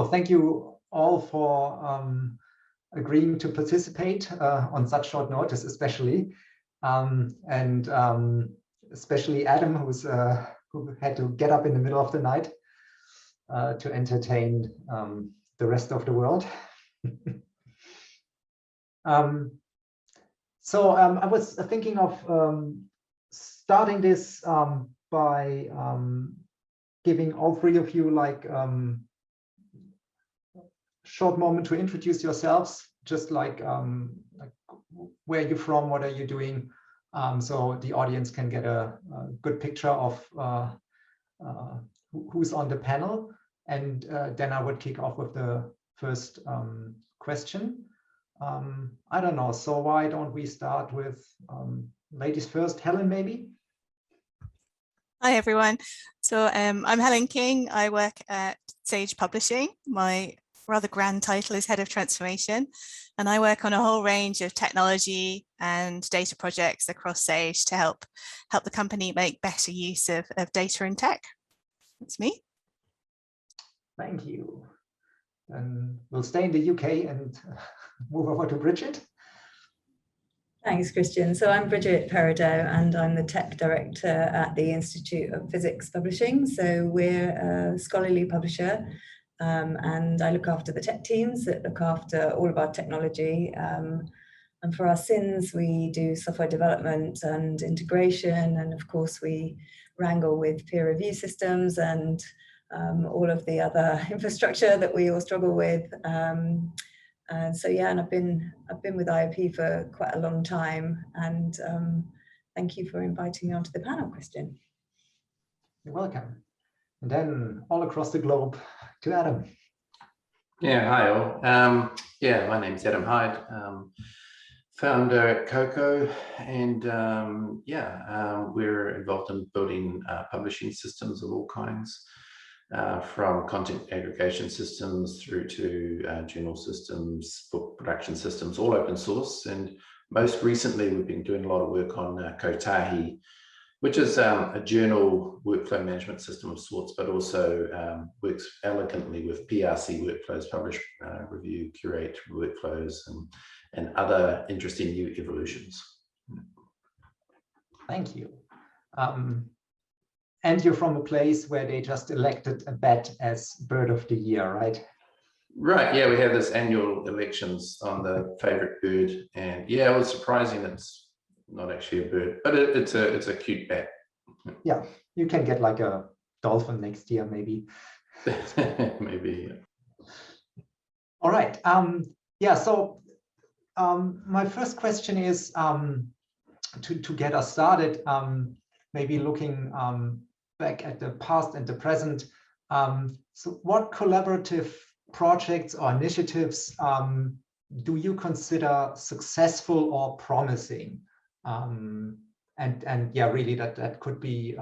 thank you all for agreeing to participate on such short notice, especially. Especially Adam, who had to get up in the middle of the night to entertain the rest of the world. I was thinking of starting this by giving all three of you like short moment to introduce yourselves, just like where you're from, what are you doing, so the audience can get a good picture of who's on the panel. And then I would kick off with the first question. I don't know, so why don't we start with ladies first? Helen, maybe? Hi, everyone. So I'm Helen King. I work at Sage Publishing. My rather grand title is Head of Transformation, and I work on a whole range of technology and data projects across Sage to help the company make better use of data and tech. That's me. Thank you. Then we'll stay in the UK and move over to Bridgette. Thanks, Christian. So I'm Bridgette Pereido, and I'm the Tech Director at the Institute of Physics Publishing. So we're a scholarly publisher, and I look after the tech teams that look after all of our technology. And for our SINs, we do software development and integration, and of course we wrangle with peer review systems and all of the other infrastructure that we all struggle with. And so yeah, and I've been with IOP for quite a long time, and thank you for inviting me onto the panel, Christian. You're welcome. And then all across the globe to Adam. Yeah, hi all. Yeah, my name's Adam Hyde, founder at Coco, and we're involved in building publishing systems of all kinds. From content aggregation systems through to journal systems, book production systems, all open source. And most recently, we've been doing a lot of work on Kotahi, which is a journal workflow management system of sorts, but also works elegantly with PRC workflows, publish, review, curate workflows, and other interesting new evolutions. Thank you. And you're from a place where they just elected a bat as bird of the year, right? Right, yeah, we have this annual elections on the favorite bird, and yeah, it was surprising it's not actually a bird, but it's a cute bat. Yeah, you can get like a dolphin next year, maybe. Maybe. Yeah. All right. So my first question is to get us started, maybe looking back at the past and the present. So what collaborative projects or initiatives do you consider successful or promising? And yeah, really that could be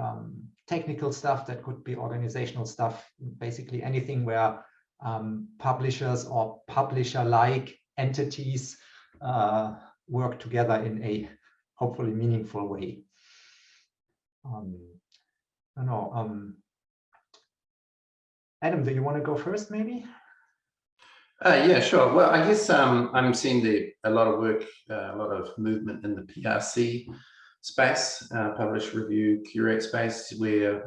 technical stuff, that could be organizational stuff, basically anything where publishers or publisher-like entities work together in a hopefully meaningful way. I don't know. Adam, do you want to go first, maybe? Yeah, sure. Well, I guess I'm seeing a lot of work, a lot of movement in the PRC space, publish, review, curate space, where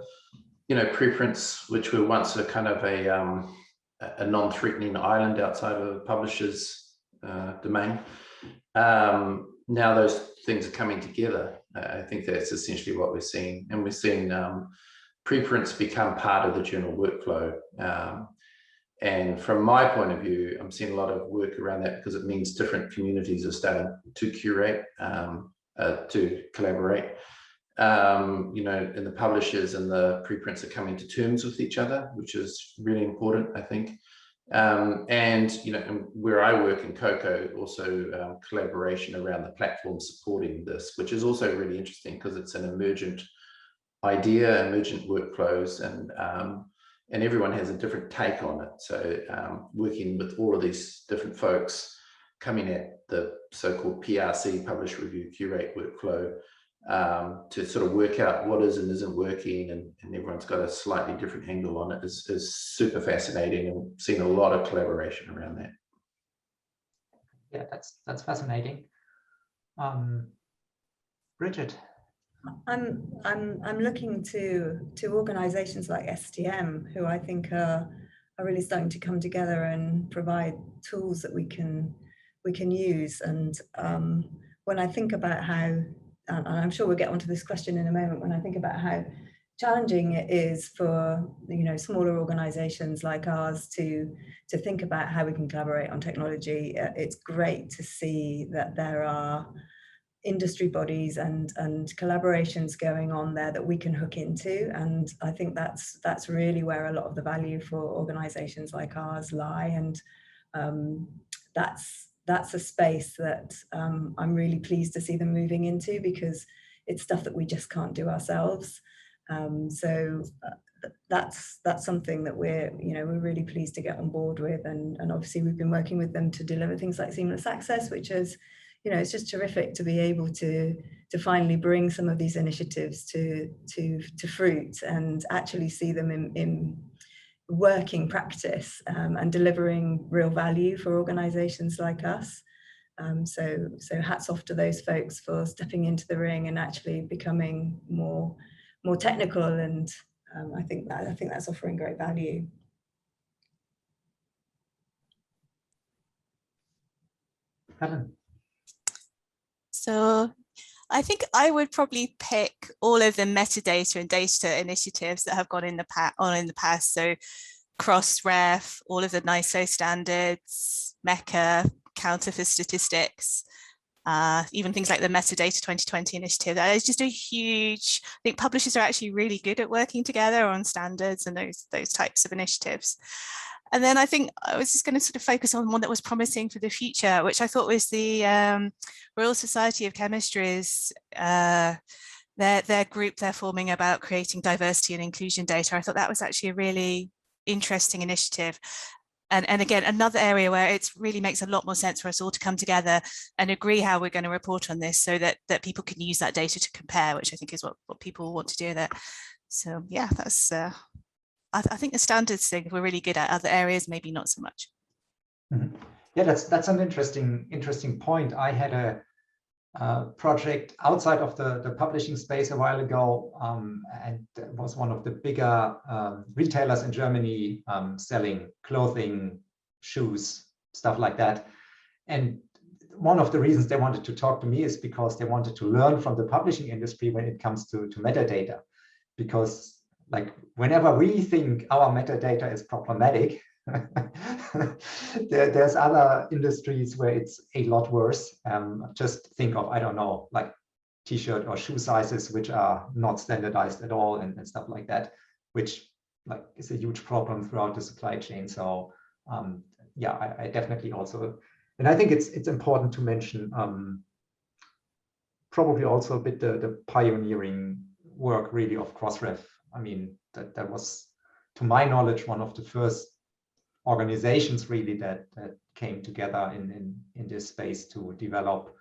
preference, which were once a kind of a non-threatening island outside of the publisher's domain. Now those things are coming together. I think that's essentially what we're seeing, and we're seeing preprints become part of the journal workflow. And from my point of view, I'm seeing a lot of work around that because it means different communities are starting to curate, to collaborate. And the publishers and the preprints are coming to terms with each other, which is really important, I think. And where I work in Coco, also collaboration around the platform supporting this, which is also really interesting because it's an emergent idea, emergent workflows, and everyone has a different take on it. So working with all of these different folks coming at the so-called PRC, publish, review, curate workflow to sort of work out what is and isn't working, and everyone's got a slightly different angle on it, is super fascinating, and seen a lot of collaboration around that. Yeah, that's fascinating. Bridgette. I'm looking to organisations like STM, who I think are really starting to come together and provide tools that we can use. And when I think about how, and I'm sure we'll get onto this question in a moment, when I think about how challenging it is for smaller organisations like ours to think about how we can collaborate on technology, it's great to see that there are industry bodies and collaborations going on there that we can hook into, and I think that's really where a lot of the value for organizations like ours lie. And that's a space that I'm really pleased to see them moving into, because it's stuff that we just can't do ourselves. So that's something that we're really pleased to get on board with, and obviously we've been working with them to deliver things like seamless access, which is, it's just terrific to be able to finally bring some of these initiatives to fruit and actually see them in working practice, and delivering real value for organizations like us. So hats off to those folks for stepping into the ring and actually becoming more technical, and I think that's offering great value. Helen. So I think I would probably pick all of the metadata and data initiatives that have gone in the past. So Crossref, all of the NISO standards, MECA, Counter for Statistics, even things like the Metadata 2020 initiative. That is just a huge, I think publishers are actually really good at working together on standards and those types of initiatives. And then I think I was just going to sort of focus on one that was promising for the future, which I thought was the Royal Society of Chemistry's, their group they're forming about creating diversity and inclusion data. I thought that was actually a really interesting initiative. And again, another area where it really makes a lot more sense for us all to come together and agree how we're going to report on this, so that people can use that data to compare, which I think is what people want to do with it. So yeah, that's I think the standards thing we're really good at. Other areas maybe not so much. Mm-hmm. Yeah, that's an interesting point. I had a project outside of the publishing space a while ago, and it was one of the bigger retailers in Germany, selling clothing, shoes, stuff like that. And one of the reasons they wanted to talk to me is because they wanted to learn from the publishing industry when it comes to metadata. Because like whenever we think our metadata is problematic, there's other industries where it's a lot worse. Just think of, I don't know, like t-shirt or shoe sizes, which are not standardized at all, and stuff like that, which like is a huge problem throughout the supply chain. So yeah, I definitely also, and I think it's important to mention probably also a bit the pioneering work really of Crossref. I mean, that was, to my knowledge, one of the first organizations really that came together in this space to develop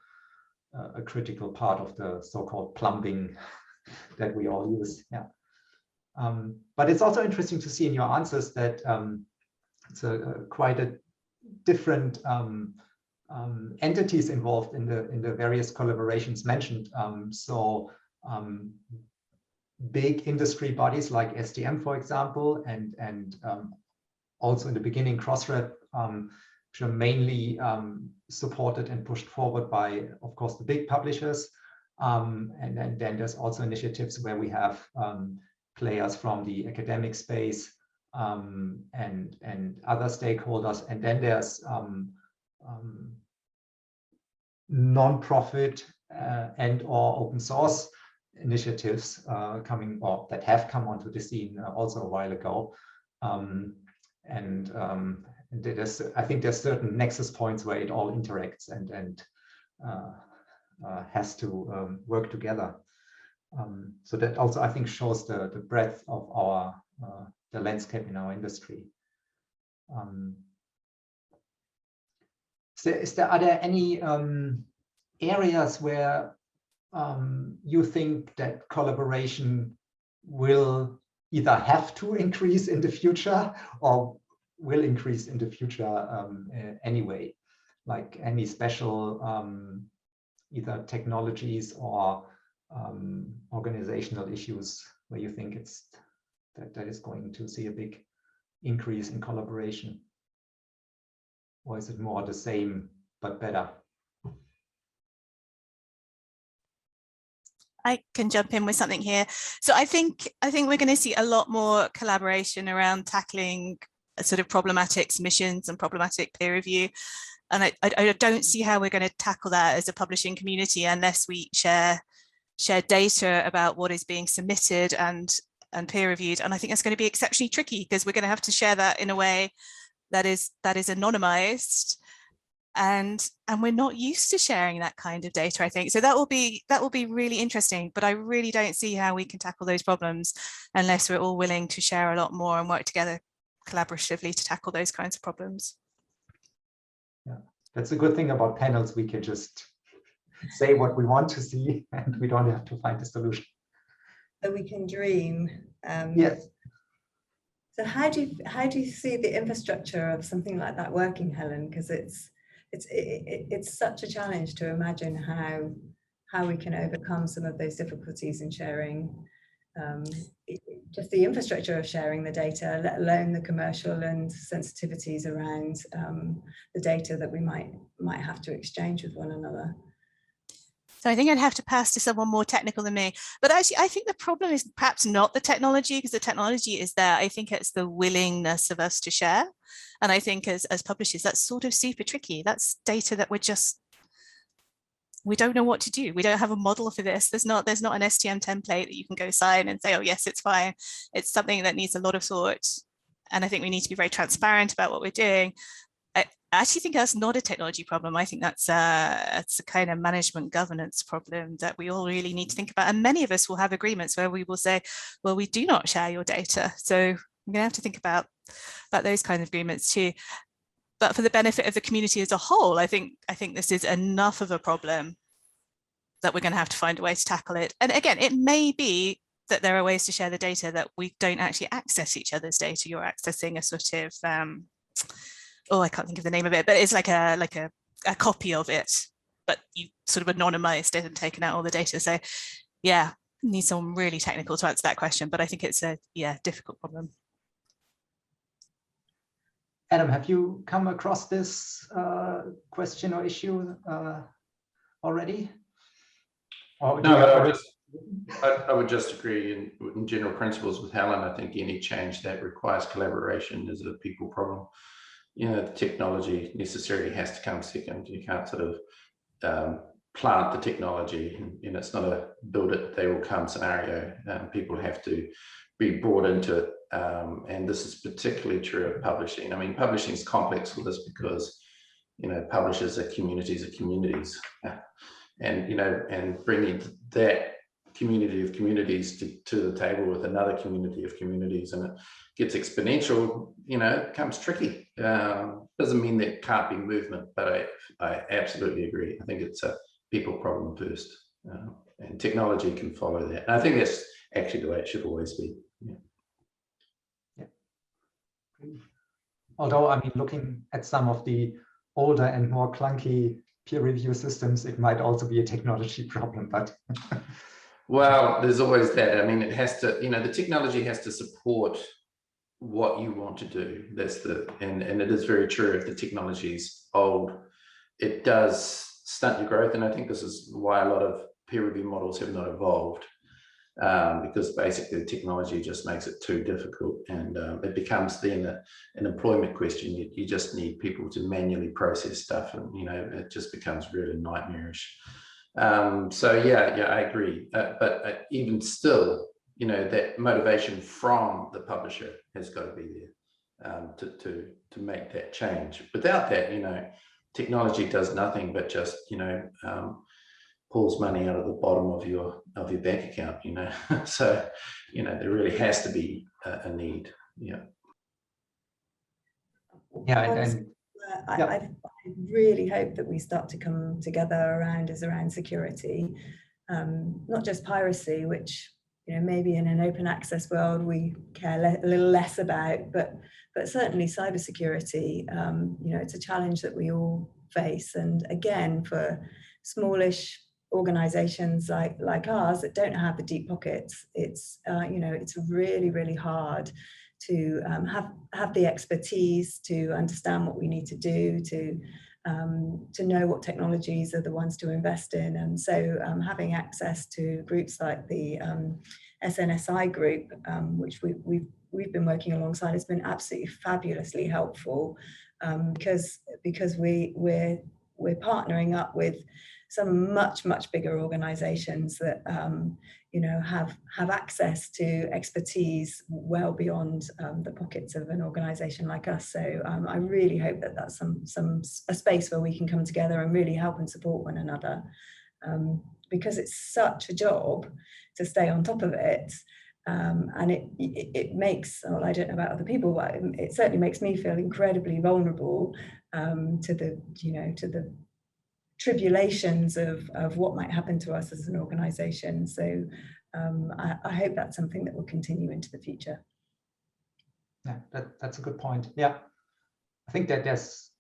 a critical part of the so-called plumbing that we all use. Yeah. But it's also interesting to see in your answers that it's quite a different entities involved in the various collaborations mentioned. Big industry bodies like STM, for example, and also in the beginning Crossref, which are mainly supported and pushed forward by, of course, the big publishers. And then there's also initiatives where we have players from the academic space and other stakeholders. And then there's non-profit and or open source initiatives coming, or that have come onto the scene also a while ago. I think there's certain nexus points where it all interacts and has to work together. So that also, I think, shows the breadth of our the landscape in our industry. Are there any areas where you think that collaboration will either have to increase in the future or will increase in the future anyway, like any special either technologies or organizational issues where you think that is going to see a big increase in collaboration? Or is it more the same but better? I can jump in with something here. So I think we're going to see a lot more collaboration around tackling sort of problematic submissions and problematic peer review. And I don't see how we're going to tackle that as a publishing community unless we share data about what is being submitted and peer reviewed. And I think that's going to be exceptionally tricky because we're going to have to share that in a way that is anonymized. And we're not used to sharing that kind of data, I think. So that will be really interesting, but I really don't see how we can tackle those problems unless we're all willing to share a lot more and work together collaboratively to tackle those kinds of problems. Yeah, that's a good thing about panels. We can just say what we want to see and we don't have to find a solution. So we can dream. Yes. So how do you see the infrastructure of something like that working, Helen? Because it's such a challenge to imagine how we can overcome some of those difficulties in sharing just the infrastructure of sharing the data, let alone the commercial and sensitivities around the data that we might have to exchange with one another. So I think I'd have to pass to someone more technical than me. But actually, I think the problem is perhaps not the technology, because the technology is there. I think it's the willingness of us to share. And I think as publishers, that's sort of super tricky. That's data that we don't know what to do. We don't have a model for this. There's not an STM template that you can go sign and say, oh, yes, it's fine. It's something that needs a lot of thought. And I think we need to be very transparent about what we're doing. I actually think that's not a technology problem. I think that's a kind of management governance problem that we all really need to think about. And many of us will have agreements where we will say, well, we do not share your data. So I'm going to have to think about those kinds of agreements too. But for the benefit of the community as a whole, I think this is enough of a problem that we're going to have to find a way to tackle it. And again, it may be that there are ways to share the data that we don't actually access each other's data. You're accessing a sort of oh, I can't think of the name of it, but it's like a copy of it, but you sort of anonymized it and taken out all the data. So yeah, need someone really technical to answer that question, but I think it's a difficult problem. Adam, have you come across this question or issue already? Or no, I would just agree in general principles with Helen. I think any change that requires collaboration is a people problem. You know, the technology necessarily has to come second. You can't sort of plant the technology, and it's not a build it, they will come scenario. People have to be brought into it. And this is particularly true of publishing. I mean, publishing is complex with this because, you know, publishers are communities of communities. And, you know, and bringing that community of communities to the table with another community of communities, and it gets exponential, you know, it becomes tricky. Doesn't mean there can't be movement, but I absolutely agree. I think it's a people problem first, and technology can follow that. And I think that's actually the way it should always be. Yeah. Although, I mean, looking at some of the older and more clunky peer review systems, it might also be a technology problem, but well, there's always that. I mean, it has to, you know, the technology has to support what you want to do. That's and it is very true. If the technology is old, it does stunt your growth. And I think this is why a lot of peer review models have not evolved, because basically the technology just makes it too difficult, and it becomes then an employment question. You just need people to manually process stuff, and, you know, it just becomes really nightmarish. So yeah, I agree. But even still, you know, that motivation from the publisher has got to be there to make that change. Without that, you know, technology does nothing but just, you know, pulls money out of the bottom of your bank account, you know. So, you know, there really has to be a need. Yeah. Yeah, and I really hope that we start to come together around security. not just piracy, which maybe in an open access world we care a little less about, but certainly cybersecurity. It's a challenge that we all face, and again, for smallish organizations like ours that don't have the deep pockets, it's really, really hard to have the expertise to understand what we need to do, to know what technologies are the ones to invest in. And so having access to groups like the SNSI group, which we've been working alongside, has been absolutely fabulously helpful, because we're partnering up with some much bigger organizations that have access to expertise well beyond the pockets of an organization like us. So I really hope that that's a space where we can come together and really help and support one another, because it's such a job to stay on top of it. And it makes, well, I don't know about other people, but it certainly makes me feel incredibly vulnerable to the tribulations of what might happen to us as an organization. So I hope that's something that will continue into the future. Yeah, that's a good point. Yeah, I think that there's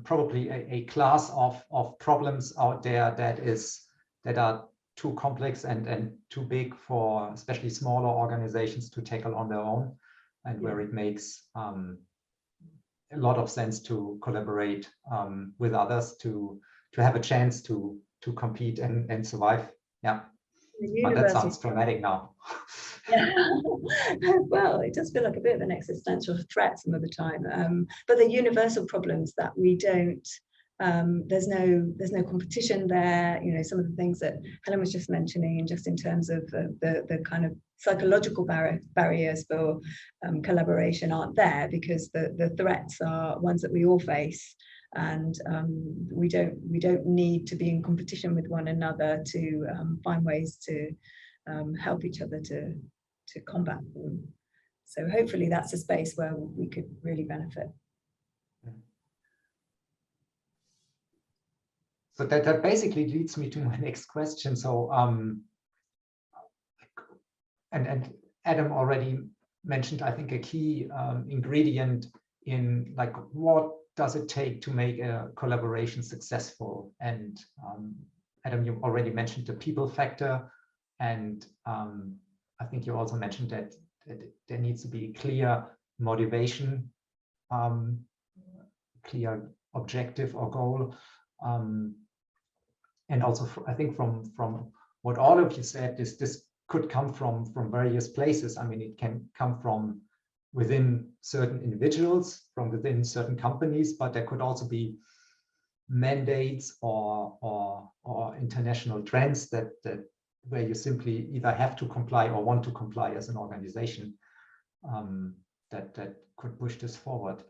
probably a class of problems out there that are too complex and too big for especially smaller organizations to tackle on their own, and where it makes a lot of sense to collaborate with others to have a chance to compete and survive. Yeah, but that sounds dramatic now. Yeah. Well, it does feel like a bit of an existential threat some of the time, but the universal problems that we don't, there's no competition there. Some of the things that Helen was just mentioning, just in terms of the kind of psychological barriers for collaboration aren't there, because the threats are ones that we all face, and we don't need to be in competition with one another to find ways to help each other to combat them. So hopefully that's a space where we could really benefit. So that basically leads me to my next question. So and Adam already mentioned, I think, a key ingredient in, like, what does it take to make a collaboration successful? And Adam, you already mentioned the people factor, and I think you also mentioned that there needs to be clear motivation, clear objective or goal. And also, I think from what all of you said, this could come from various places. I mean, it can come from within certain individuals, from within certain companies, but there could also be mandates or international trends that where you simply either have to comply or want to comply as an organization, that could push this forward.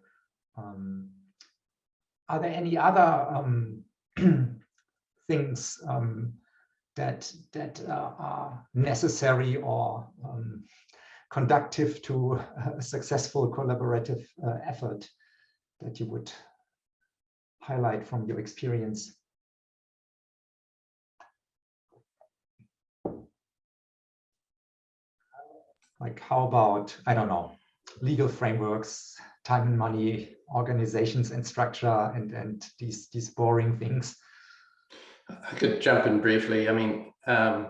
Are there any other things that are necessary or conducive to a successful collaborative effort that you would highlight from your experience? Like, how about, I don't know, legal frameworks, time and money, organizations and structure, and these boring things? I could jump in briefly. I mean, I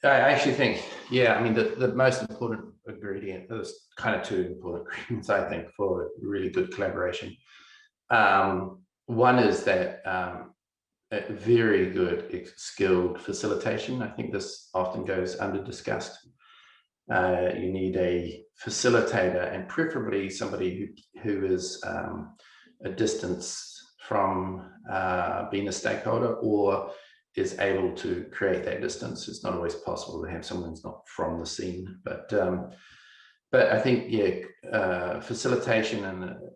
actually think, I mean, the most important ingredient, there's kind of two important ingredients, I think, for really good collaboration. One is that a very good skilled facilitation. I think this often goes under discussed. You need a facilitator, and preferably somebody who is a distance from being a stakeholder, or is able to create that distance. It's not always possible to have someone who's not from the scene, but I think facilitation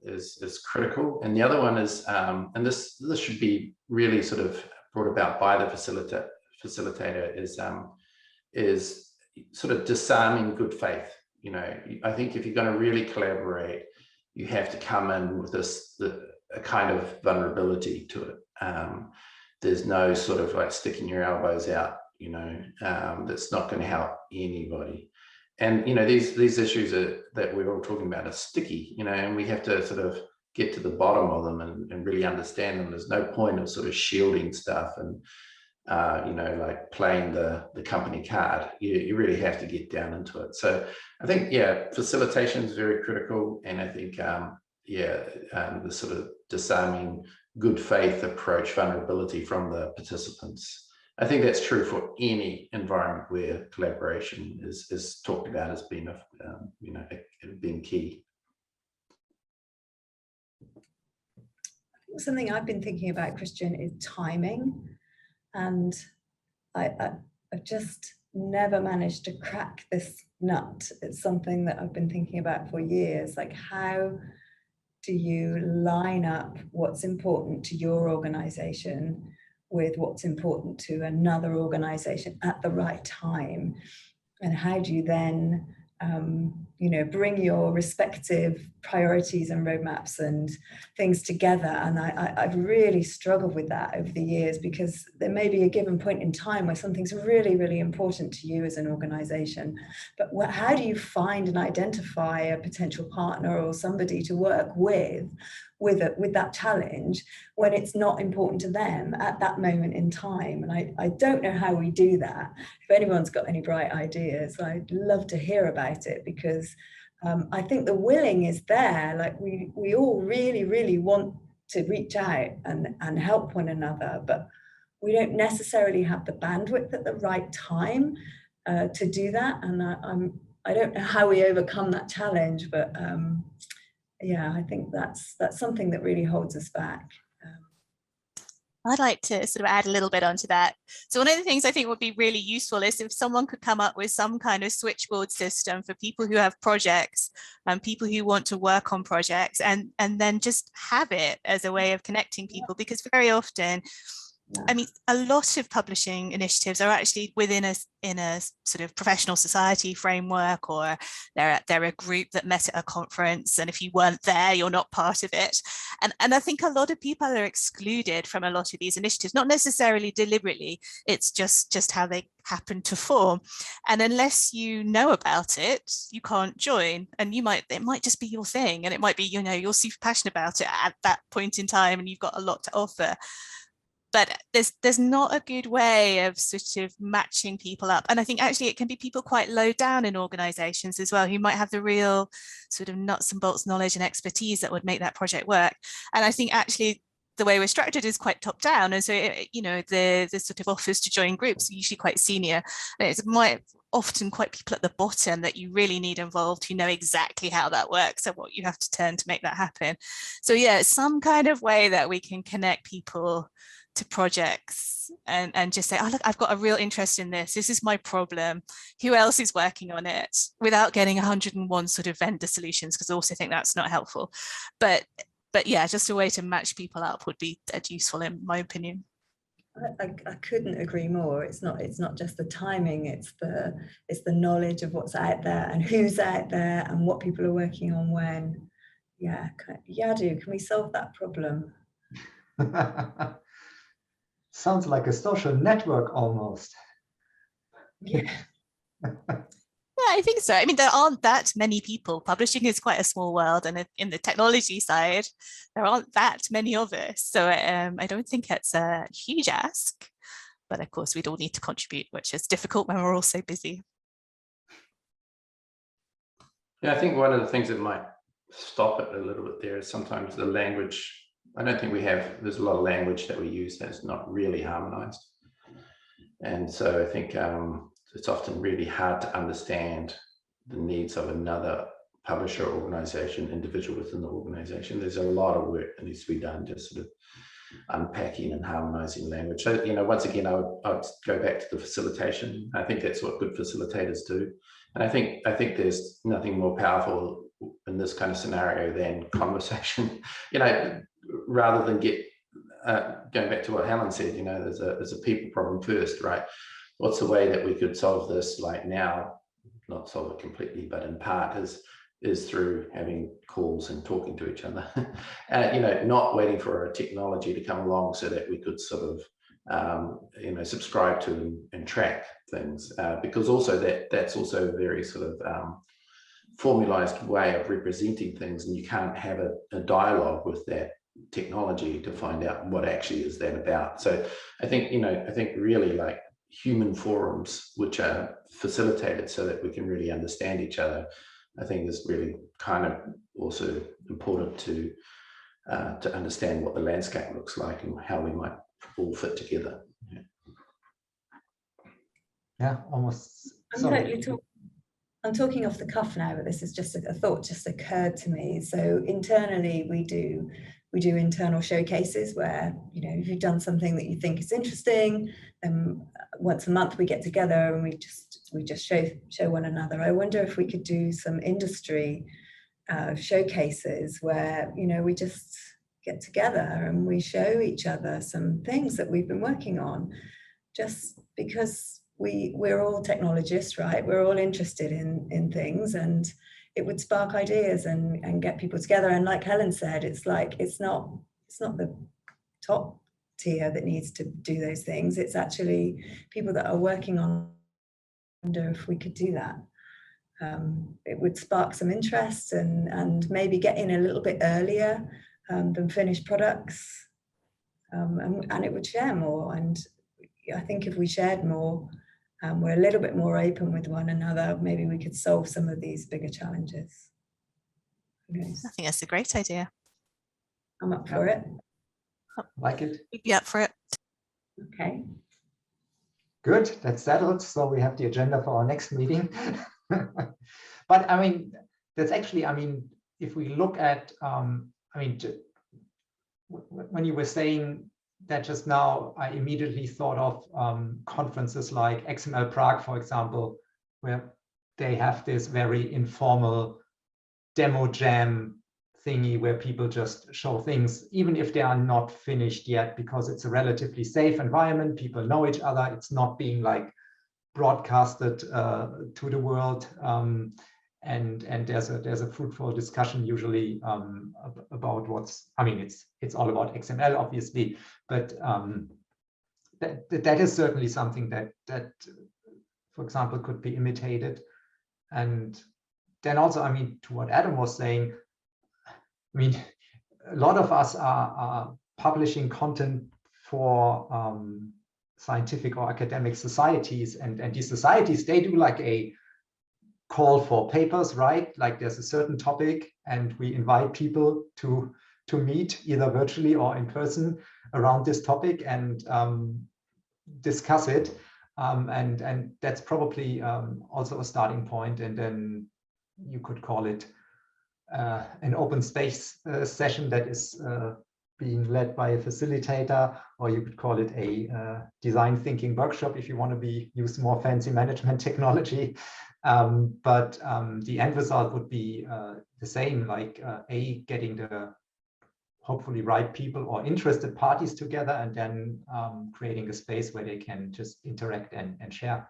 is critical. And the other one is, and this should be really sort of brought about by the facilitator, is sort of disarming good faith. I think if you're going to really collaborate, you have to come in with a kind of vulnerability to it, there's no sort of like sticking your elbows out, you know, that's not going to help anybody. And, you know, these issues that we're all talking about are sticky, you know, and we have to sort of get to the bottom of them and really understand them. There's no point of sort of shielding stuff and, you know, like playing the company card. You really have to get down into it. So I think, yeah, facilitation is very critical. And I think, the sort of disarming good faith approach vulnerability from the participants. I think that's true for any environment where collaboration is talked about as being, you know, being key. Something I've been thinking about, Christian, is timing. And I've just never managed to crack this nut. It's something that I've been thinking about for years. Like, how do you line up what's important to your organization with what's important to another organization at the right time? And how do you then, you know, bring your respective priorities and roadmaps and things together? And I've really struggled with that over the years, because there may be a given point in time where something's really, really important to you as an organization. But how do you find and identify a potential partner or somebody to work with that challenge when it's not important to them at that moment in time? And I don't know how we do that. If anyone's got any bright ideas, I'd love to hear about it, because I think the willing is there. Like, we all really, really want to reach out and help one another, but we don't necessarily have the bandwidth at the right time to do that. And I don't know how we overcome that challenge, but yeah, I think that's something that really holds us back. I'd like to sort of add a little bit onto that. So one of the things I think would be really useful is if someone could come up with some kind of switchboard system for people who have projects and people who want to work on projects, and then just have it as a way of connecting people, because very often, I mean, a lot of publishing initiatives are actually within a sort of professional society framework, or they're a group that met at a conference, and if you weren't there, you're not part of it. And I think a lot of people are excluded from a lot of these initiatives, not necessarily deliberately. It's just how they happen to form. And unless you know about it, you can't join. And it might just be your thing, and it might be, you know, you're super passionate about it at that point in time, and you've got a lot to offer. But there's not a good way of sort of matching people up. And I think actually it can be people quite low down in organizations as well, who might have the real sort of nuts and bolts knowledge and expertise that would make that project work. And I think actually the way we're structured is quite top down. And so, you know, the sort of offers to join groups are usually quite senior. And it's often quite people at the bottom that you really need involved, who know exactly how that works and what you have to turn to make that happen. So yeah, some kind of way that we can connect people to projects and just say, oh, look, I've got a real interest in this. This is my problem. Who else is working on it? Without getting 101 sort of vendor solutions, because I also think that's not helpful. But yeah, just a way to match people up would be useful, in my opinion. I couldn't agree more. It's not just the timing, it's the knowledge of what's out there and who's out there and what people are working on when. Yeah, Yadu, can we solve that problem? Sounds like a social network almost. Yeah. Yeah, I think so. I mean, there aren't that many people. Publishing is quite a small world, and in the technology side, there aren't that many of us. So I don't think it's a huge ask, but of course we'd all need to contribute, which is difficult when we're all so busy. Yeah, I think one of the things that might stop it a little bit there is sometimes the language. I don't think there's a lot of language that we use that's not really harmonized. And so I think it's often really hard to understand the needs of another publisher organization, individual within the organization. There's a lot of work that needs to be done, just sort of unpacking and harmonizing language. So, you know, once again, I'd go back to the facilitation. I think that's what good facilitators do. And I think there's nothing more powerful in this kind of scenario than conversation, you know, rather than going back to what Helen said, you know, there's a people problem first, right? What's the way that we could solve this, like now, not solve it completely, but in part is through having calls and talking to each other, you know, not waiting for a technology to come along so that we could sort of subscribe to and track things, because also that's also a very sort of formalized way of representing things, and you can't have a dialogue with that technology to find out what actually is that about. So I think really like human forums which are facilitated so that we can really understand each other, I think is really kind of also important to understand what the landscape looks like and how we might all fit together. Yeah, almost. I'm talking off the cuff now, but this is just a thought just occurred to me. So internally, we do internal showcases where, if you've done something that you think is interesting, then once a month we get together and we just show one another. I wonder if we could do some industry showcases where, we just get together and we show each other some things that we've been working on, just because we're all technologists, right? We're all interested in things, and it would spark ideas and get people together. And like Helen said, it's not the top tier that needs to do those things. It's actually people that are working on. I wonder if we could do that. It would spark some interest and maybe get in a little bit earlier than finished products, and it would share more. And I think if we shared more, we're a little bit more open with one another, maybe we could solve some of these bigger challenges. Who knows? I think that's a great idea. I'm up for it. Like it? We'd be up for it. Okay. Good, that's settled. So we have the agenda for our next meeting. But I mean, that's actually, if we look at, when you were saying that just now, I immediately thought of conferences like XML Prague, for example, where they have this very informal demo jam thingy where people just show things, even if they are not finished yet, because it's a relatively safe environment. People know each other. It's not being like broadcasted to the world, and there's a fruitful discussion usually about what's. It's all about XML, obviously, but that is certainly something that, for example, could be imitated. And then also, to what Adam was saying, a lot of us are publishing content for scientific or academic societies, and these societies, they do like a call for papers, right? Like there's a certain topic and we invite people to meet either virtually or in person around this topic and discuss it. And that's probably also a starting point. And then you could call it an open space session that is being led by a facilitator, or you could call it a design thinking workshop if you want to use more fancy management technology. But the end result would be the same, like getting the hopefully right people or interested parties together, and then creating a space where they can just interact and share.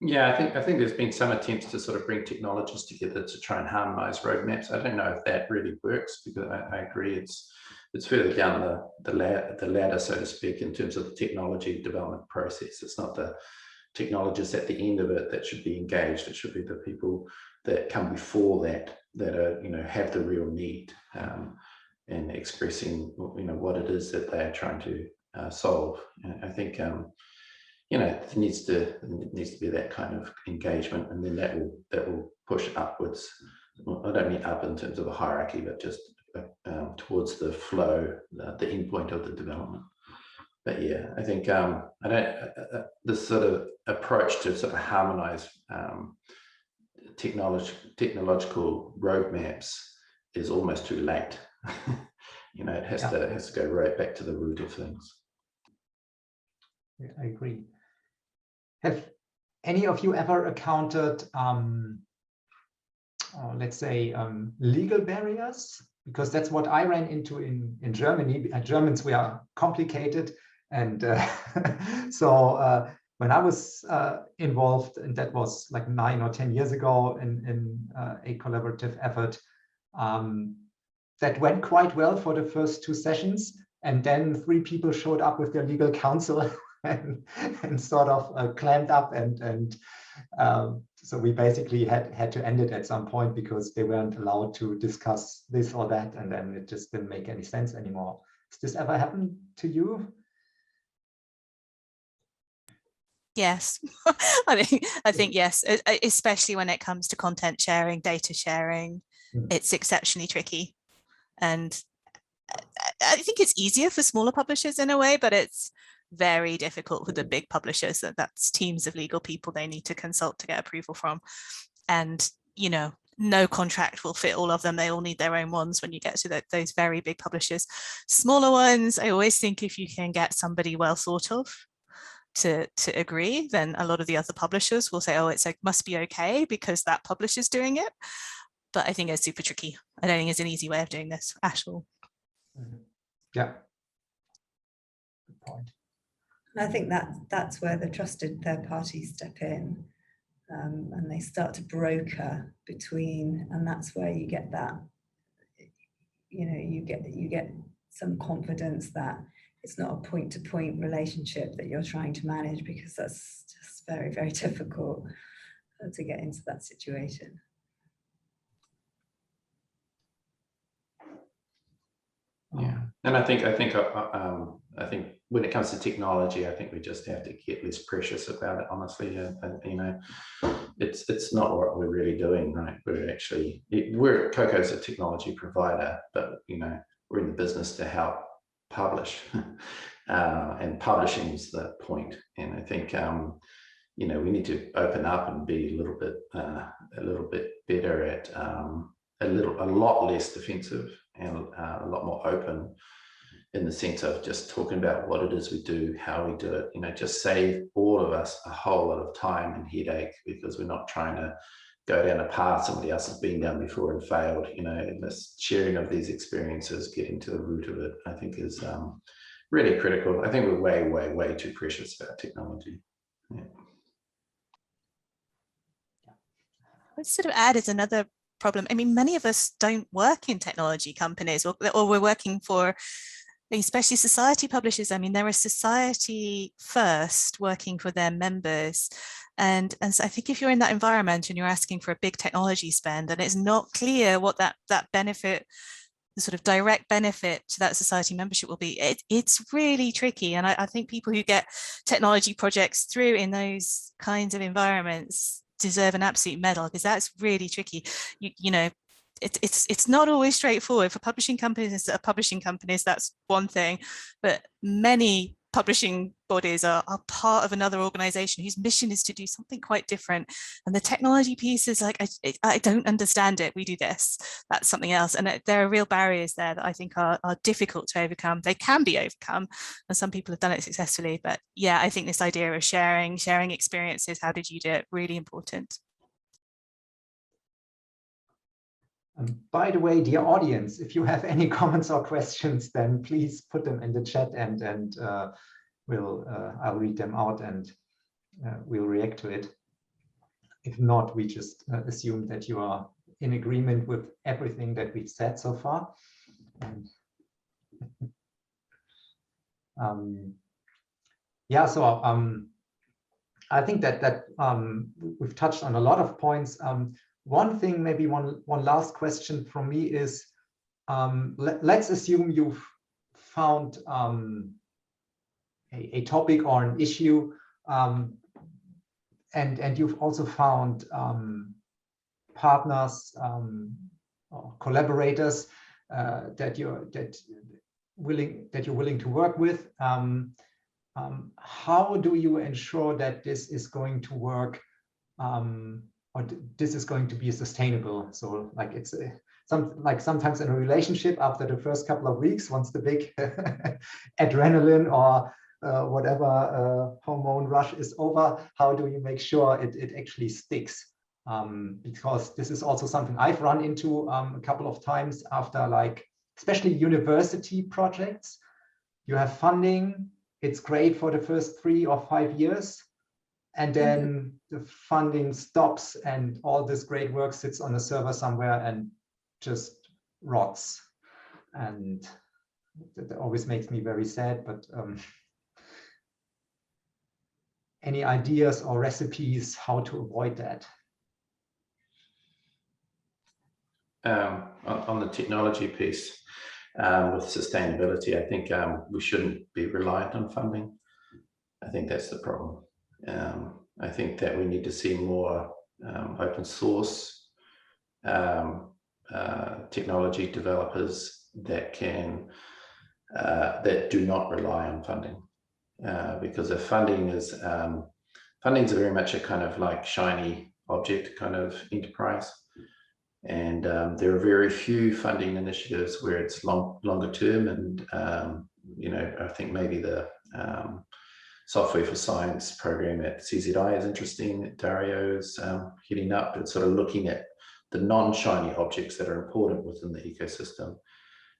Yeah, I think there's been some attempts to sort of bring technologists together to try and harmonize roadmaps. I don't know if that really works, because I agree it's further down the ladder, so to speak, in terms of the technology development process. It's not the technologists at the end of it that should be engaged. It should be the people that come before that are, have the real need in expressing, what it is that they're trying to solve. I think it needs to be that kind of engagement, and then that will push upwards. I don't mean up in terms of a hierarchy, but just towards the flow, the end point of the development. But yeah, I think this sort of approach to sort of harmonize technological roadmaps is almost too late. It has to go right back to the root of things. Yeah, I agree. Have any of you ever encountered, let's say, legal barriers? Because that's what I ran into in Germany. Germans, we are complicated. And so when I was involved, and that was like 9 or 10 years ago in a collaborative effort, that went quite well for the first 2 sessions. And then 3 people showed up with their legal counsel and sort of clammed up, and so we basically had to end it at some point because they weren't allowed to discuss this or that, and then it just didn't make any sense anymore. Has this ever happened to you? Yes, I think yes, especially when it comes to content sharing, data sharing, it's exceptionally tricky. And I think it's easier for smaller publishers in a way, but it's very difficult for the big publishers. That's teams of legal people they need to consult to get approval from. And, you know, no contract will fit all of them. They all need their own ones when you get to those very big publishers. Smaller ones, I always think if you can get somebody well thought of to agree, then a lot of the other publishers will say, oh, it's like must be okay because that publisher's doing it. But I think it's super tricky. I don't think there's an easy way of doing this at all. Yeah. Good point. I think that's where the trusted third parties step in, and they start to broker between, and that's where you get that, you know, you get some confidence that it's not a point-to-point relationship that you're trying to manage, because that's just very, very difficult to get into that situation. Yeah, and I think when it comes to technology, I think we just have to get less precious about it. Honestly, you know, it's not what we're really doing, right? Coco's a technology provider, but you know, we're in the business to help publish, and publishing is the point. And I think you know, we need to open up and be a little bit better at a lot less defensive and a lot more open, in the sense of just talking about what it is we do, how we do it, you know, just save all of us a whole lot of time and headache, because we're not trying to go down a path somebody else has been down before and failed, you know. And this sharing of these experiences, getting to the root of it, I think is really critical. I think we're way, way, way too precious about technology. Yeah. I'd sort of add is another problem. I mean, many of us don't work in technology companies, or we're working for, especially society publishers. I mean, they're a society first working for their members. And so I think if you're in that environment and you're asking for a big technology spend and it's not clear what that benefit, the sort of direct benefit to that society membership will be, it's really tricky. And I think people who get technology projects through in those kinds of environments deserve an absolute medal, because that's really tricky. You know, it's not always straightforward. For publishing companies instead of publishing companies, that's one thing, but many publishing bodies are part of another organization whose mission is to do something quite different, and the technology piece is like, I don't understand it, we do this, that's something else. And there are real barriers there that I think are difficult to overcome. They can be overcome, and some people have done it successfully, but yeah, I think this idea of sharing experiences, how did you do it, really important. By the way, dear audience, if you have any comments or questions, then please put them in the chat, and I'll read them out and we'll react to it. If not, we just assume that you are in agreement with everything that we've said so far. Yeah, so I think that we've touched on a lot of points. One thing, maybe one last question from me is, let's assume you've found a topic or an issue, and you've also found partners or collaborators that you're willing to work with. How do you ensure that this is going to work? Or this is going to be sustainable? So like it's sometimes in a relationship, after the first couple of weeks, once the big adrenaline or whatever hormone rush is over, how do you make sure it actually sticks? Because this is also something I've run into a couple of times after, like, especially university projects. You have funding, it's great for the first 3 or 5 years. And then the funding stops and all this great work sits on a server somewhere and just rots. And that always makes me very sad, but any ideas or recipes how to avoid that? On the technology piece, with sustainability, I think we shouldn't be reliant on funding. I think that's the problem. I think that we need to see more open source technology developers that can that do not rely on funding, because if funding's very much a kind of like shiny object kind of enterprise. And there are very few funding initiatives where it's longer term. And, I think maybe the Software for Science program at CZI is interesting. Dario's heading up. It's sort of looking at the non-shiny objects that are important within the ecosystem.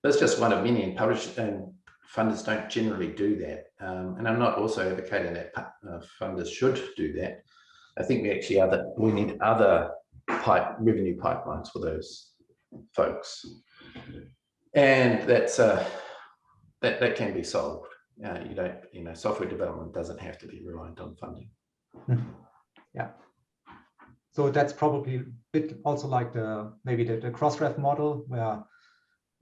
That's just one of many, and funders don't generally do that. And I'm not also advocating that funders should do that. I think we need other revenue pipelines for those folks, and that's that can be solved. Software development doesn't have to be reliant on funding. Yeah. So that's probably a bit also like maybe the Crossref model, where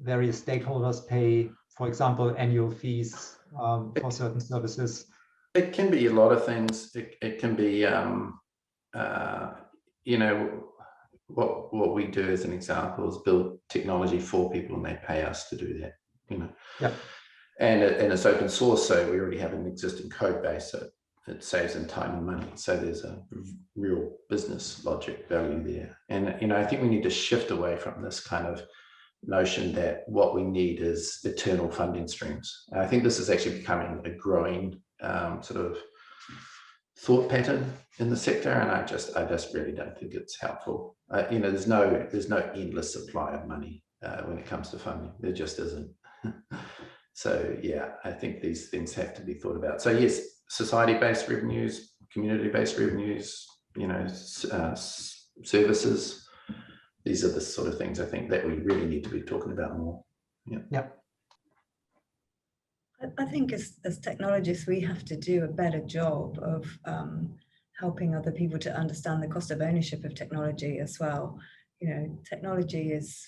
various stakeholders pay, for example, annual fees for certain services. It can be a lot of things. It can be, what we do as an example is build technology for people, and they pay us to do that. Yeah. And it's open source, so we already have an existing code base, so it saves them time and money. So there's a real business logic value there. And I think we need to shift away from this kind of notion that what we need is eternal funding streams. And I think this is actually becoming a growing sort of thought pattern in the sector, and I just really don't think it's helpful. There's no endless supply of money when it comes to funding. There just isn't. So yeah, I think these things have to be thought about. So yes, society-based revenues, community-based revenues, services. These are the sort of things I think that we really need to be talking about more. Yeah. I think as technologists, we have to do a better job of helping other people to understand the cost of ownership of technology as well. Technology is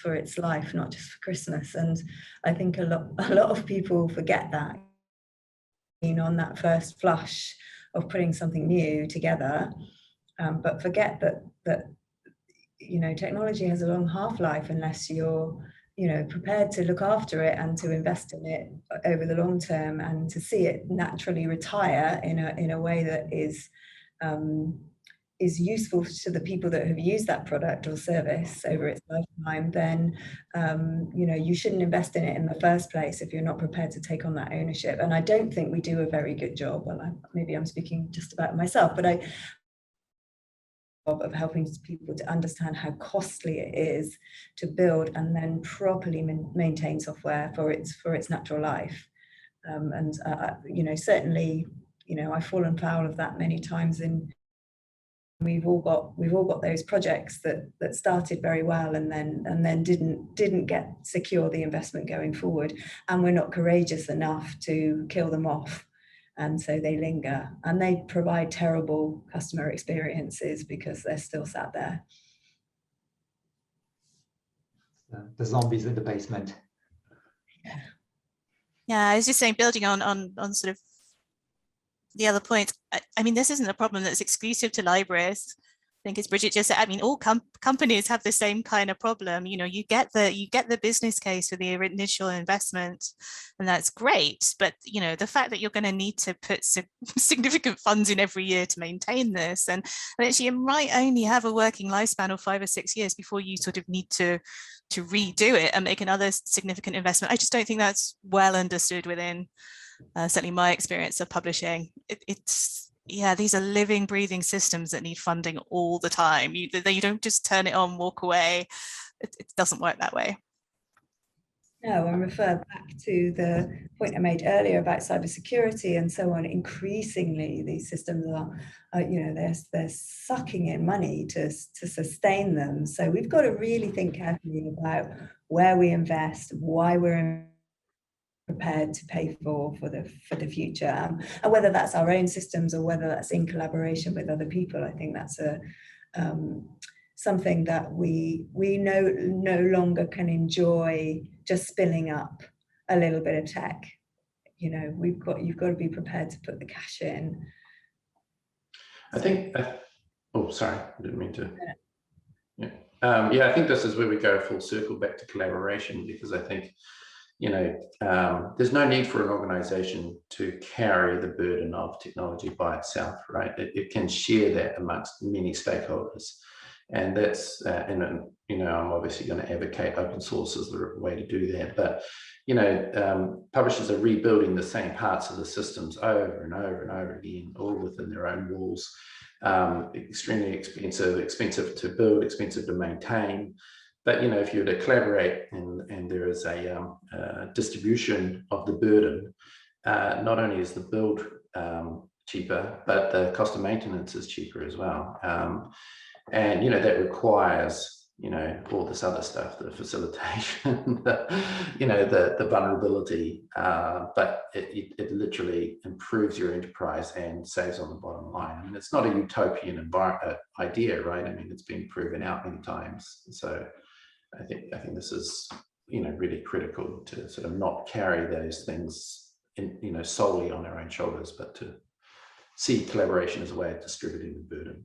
for its life, not just for Christmas. And I think a lot of people forget that. On that first flush of putting something new together, but forget that technology has a long half-life unless you're prepared to look after it and to invest in it over the long term, and to see it naturally retire in a way that is useful to the people that have used that product or service over its lifetime. Then you shouldn't invest in it in the first place if you're not prepared to take on that ownership. And I don't think we do a very good job. Well, maybe I'm speaking just about myself, but of helping people to understand how costly it is to build and then properly maintain software for its natural life. Certainly, I've fallen foul of that many times. We've all got those projects that started very well and then didn't secure the investment going forward, and we're not courageous enough to kill them off. And so they linger, and they provide terrible customer experiences because they're still sat there. The zombies in the basement. Yeah, I was just saying, building on sort of the other point, I mean, this isn't a problem that's exclusive to libraries. I think, as Bridgette just said, I mean, all companies have the same kind of problem. You get the business case for the initial investment, and that's great. But the fact that you're going to need to put significant funds in every year to maintain this, and actually you might only have a working lifespan of 5 or 6 years before you sort of need to redo it and make another significant investment. I just don't think that's well understood within certainly my experience of publishing. These are living, breathing systems that need funding all the time. You don't just turn it on, walk away. It doesn't work that way. No, and refer back to the point I made earlier about cybersecurity and so on. Increasingly, these systems are, they're sucking in money to sustain them. So we've got to really think carefully about where we invest, why we're prepared to pay for the future, and whether that's our own systems or whether that's in collaboration with other people. I think that's a something that we no longer can enjoy just spinning up a little bit of tech. You know, you've got to be prepared to put the cash in. I think. Oh, sorry, I didn't mean to. Yeah. I think this is where we go full circle back to collaboration, because I think, you know, there's no need for an organization to carry the burden of technology by itself, right? It can share that amongst many stakeholders. And that's, you know, I'm obviously going to advocate open source as the way to do that. But, you know, publishers are rebuilding the same parts of the systems over and over and over again, all within their own walls. Extremely expensive to build, expensive to maintain. But, you know, if you were to collaborate and there is a distribution of the burden, not only is the build cheaper, but the cost of maintenance is cheaper as well. And, you know, that requires, you know, all this other stuff, the facilitation, you know, the vulnerability, but it literally improves your enterprise and saves on the bottom line. I mean, it's not a utopian idea, right? I mean, it's been proven out many times. So I think this is, you know, really critical to sort of not carry those things in, you know, solely on our own shoulders, but to see collaboration as a way of distributing the burden.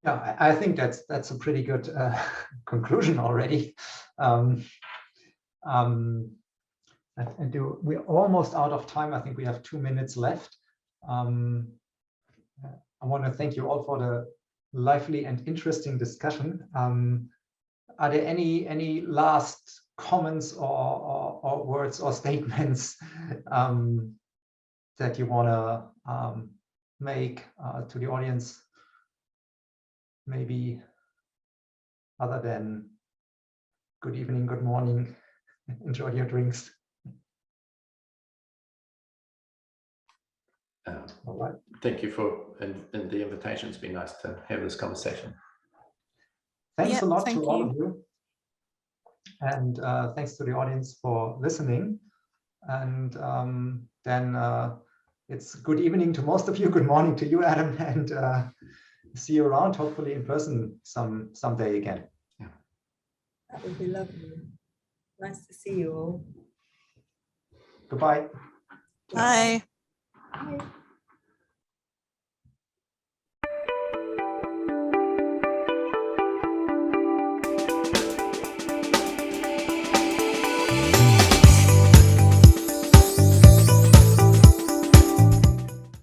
Yeah, I think that's a pretty good conclusion already. We're almost out of time. I think we have 2 minutes left. I want to thank you all for the lively and interesting discussion. Are there any last comments or words or statements that you want to make to the audience? Maybe other than good evening, good morning, enjoy your drinks. All right. Thank you for the invitation. It's been nice to have this conversation. Thanks a lot thank to all of you. And thanks to the audience for listening. And then it's good evening to most of you. Good morning to you, Adam. And see you around, hopefully in person someday again. Yeah. That would be lovely. Nice to see you all. Goodbye. Bye. Bye.